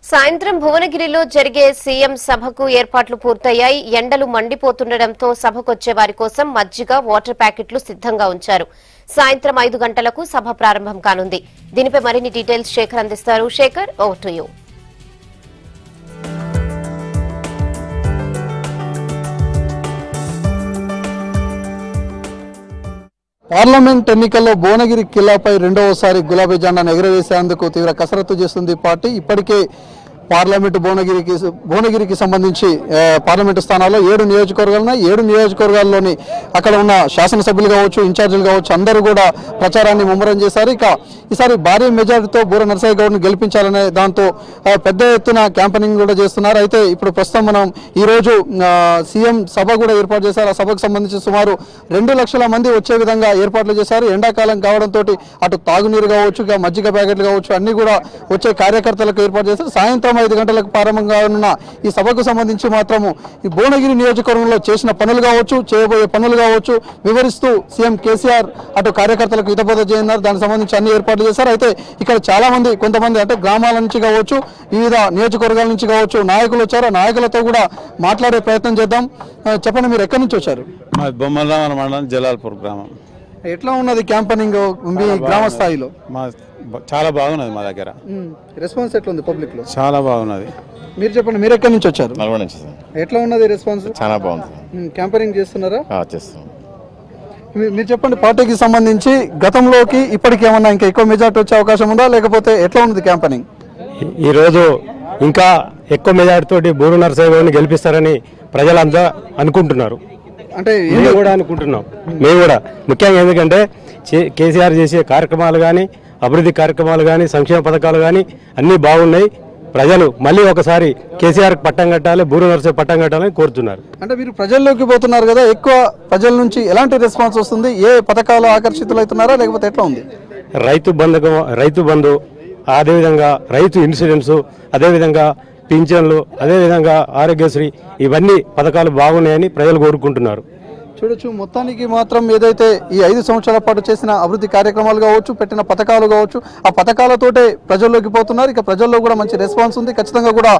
సాయంత్రం భువనగిరిలో జరిగే సీఎం సభకు ఏర్పాట్లు పూర్తయ్యాయి. ఎండలు మండిపోతుండటంతో సభకొచ్చే వారి కోసం మజ్జిగ, వాటర్ ప్యాకెట్లు సిద్ధంగా ఉంచారు. సాయంత్రం 5 గంటలకు సభ ప్రారంభం కానుంది. దీనిపై మరిన్ని డీటెయిల్స్ శేఖర్ అందిస్తారు. Shekhar, over to you. Parliament ఎన్నికల్లో భువనగిరి కిల్లాపై రెండవసారి గులాబీ జెండాను ఎగురవేసేందుకు తీవ్ర కసరత్తు చేస్తుంది పార్టీ. ఇప్పటికే పార్లమెంటు భువనగిరికి సంబంధించి పార్లమెంటు స్థానాల్లో 7 నియోజకవర్గాలు ఉన్నాయి. 7 నియోజకవర్గాల్లోని అక్కడ ఉన్న శాసనసభ్యులు కావచ్చు, ఇన్ఛార్జీలు కావచ్చు, అందరూ కూడా ప్రచారాన్ని ముమ్మరం చేశారు. ఇక ఈసారి భారీ మెజారిటీతో బూర నరసయ్య గౌడ్ను గెలిపించాలనే దాంతో పెద్ద ఎత్తున క్యాంపెయినింగ్ కూడా చేస్తున్నారు. అయితే ఇప్పుడు ప్రస్తుతం మనం ఈరోజు సీఎం సభ కూడా ఏర్పాటు చేశారు. ఆ సభకు సంబంధించి సుమారు 2 లక్షల మంది వచ్చే విధంగా ఏర్పాట్లు చేశారు. ఎండాకాలం కావడంతో అటు తాగునీరు కావచ్చు, ఇక మజ్జిగ ప్యాకెట్లు కావచ్చు, అన్ని కూడా వచ్చే కార్యకర్తలకు ఏర్పాటు చేశారు. సాయంత్రం 5 గంటలకు ప్రారంభం కానున్న ఈ సభకు సంబంధించి మాత్రము ఈ భువనగిరి నియోజకవర్గంలో చేసిన పనులు కావచ్చు, చేయబోయే పనులు కావచ్చు వివరిస్తూ సీఎం కేసీఆర్ అటు కార్యకర్తలకు హితబోధ చేయనున్నారు. దానికి సంబంధించి అన్ని ఏర్పాట్లు చేశారు. అయితే ఇక్కడ చాలా మంది, కొంతమంది అంటే గ్రామాల నుంచి కావచ్చు, వివిధ నియోజకవర్గాల నుంచి కావచ్చు నాయకులు వచ్చారు. ఆ నాయకులతో కూడా మాట్లాడే ప్రయత్నం చేద్దాం. చెప్పండి, మీరు ఎక్కడి నుంచి వచ్చారు? బొమ్మలరామన్ మండలం జలాల్పూర్ గ్రామం. ఎట్లా ఉన్నది క్యాంపెయినింగ్ మీ గ్రామ స్థాయిలో? చాలా బాగున్నది. మా దగ్గర రెస్పాన్స్ ఎట్లా ఉంది పబ్లిక్ లో? చాలా బాగున్నది. మీరు చెప్పండి, మీరు ఎక్కడి నుంచి వచ్చారు? నల్గొండ నుంచి. ఎట్లా ఉన్నది రెస్పాన్స్? చాలా బాగుంది. క్యాంపెయినింగ్ చేస్తున్నారా? చేస్తాం. మీరు చెప్పండి, పార్టీకి సంబంధించి గతంలోకి ఇప్పటికి ఏమన్నా ఇంకా ఎక్కువ మెజార్టీ వచ్చే అవకాశం ఉందా, లేకపోతే ఎట్లా ఉన్నది క్యాంపెయినింగ్? ఈరోజు ఇంకా ఎక్కువ మెజార్టీ తోటి బూరు నరసయ్య గౌడ్ని గెలిపిస్తారని ప్రజలంతా అనుకుంటున్నారు. అంటే మేము కూడా అనుకుంటున్నాం. మేము కూడా ముఖ్యంగా ఎందుకంటే కేసీఆర్ చేసే కార్యక్రమాలు కానీ, అభివృద్ధి కార్యక్రమాలు కానీ, సంక్షేమ పథకాలు కానీ అన్నీ బాగున్నాయి. ప్రజలు మళ్ళీ ఒకసారి కేసీఆర్ పట్టం కట్టాలి, బూరు నరసయ్య పట్టం కట్టాలని కోరుతున్నారు. అంటే మీరు ప్రజల్లోకి పోతున్నారు కదా, ఎక్కువ ప్రజల నుంచి ఎలాంటి రెస్పాన్స్ వస్తుంది? ఏ పథకాలు ఆకర్షితులవుతున్నారా, లేకపోతే ఎట్లా ఉంది? రైతు బంధు, అదేవిధంగా రైతు ఇన్సూరెన్సు, అదేవిధంగా పింఛన్లు, అదేవిధంగా ఆరోగ్యశ్రీ, ఇవన్నీ పథకాలు బాగున్నాయని ప్రజలు కోరుకుంటున్నారు. చూడొచ్చు, మొత్తానికి మాత్రం ఏదైతే ఈ 5 సంవత్సరాల పాటు చేసిన అభివృద్ధి కార్యక్రమాలు కావచ్చు, పెట్టిన పథకాలు కావచ్చు, ఆ పథకాలతోటే ప్రజల్లోకి పోతున్నారు. ఇక ప్రజల్లో కూడా మంచి రెస్పాన్స్ ఉంది. ఖచ్చితంగా కూడా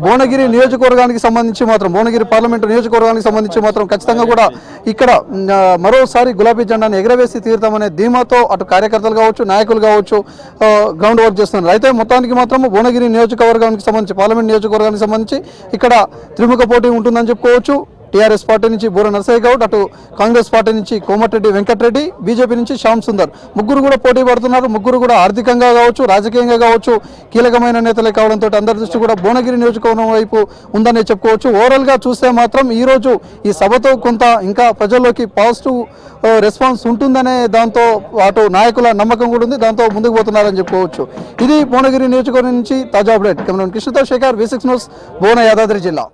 భువనగిరి నియోజకవర్గానికి సంబంధించి మాత్రం, భువనగిరి పార్లమెంటు నియోజకవర్గానికి సంబంధించి మాత్రం ఖచ్చితంగా కూడా ఇక్కడ మరోసారి గులాబీ జెండాను ఎగరవేసి తీరుతామనే ధీమాతో అటు కార్యకర్తలు కావచ్చు, నాయకులు కావచ్చు గ్రౌండ్ వర్క్ చేస్తున్నారు. అయితే మొత్తానికి మాత్రం భువనగిరి నియోజకవర్గానికి సంబంధించి, పార్లమెంట్ నియోజకవర్గానికి సంబంధించి ఇక్కడ త్రిముఖ పోటీ ఉంటుందని చెప్పుకోవచ్చు. టీఆర్ఎస్ పార్టీ నుంచి బూర నరసయ్య గౌడ్, అటు కాంగ్రెస్ పార్టీ నుంచి కోమటిరెడ్డి వెంకటరెడ్డి, బీజేపీ నుంచి శ్యామ్ సుందర్, ముగ్గురు కూడా పోటీ పడుతున్నారు. ముగ్గురు కూడా ఆర్థికంగా కావచ్చు, రాజకీయంగా కావచ్చు కీలకమైన నేతలే కావడంతో అందరి దృష్టి కూడా భువనగిరి నియోజకవర్గం వైపు ఉందని చెప్పుకోవచ్చు. ఓవరాల్గా చూస్తే మాత్రం ఈరోజు ఈ సభతో కొంత ఇంకా ప్రజల్లోకి పాజిటివ్ రెస్పాన్స్ ఉంటుందనే దాంతో అటు నాయకుల నమ్మకం కూడా ఉంది. దాంతో ముందుకు పోతున్నారని చెప్పుకోవచ్చు. ఇది భువనగిరి నియోజకవర్గం నుంచి తాజా అప్డేట్. కెమెరామెన్ కృష్ణతో శేఖర్, V6 న్యూస్, భువన, యాదాద్రి జిల్లా.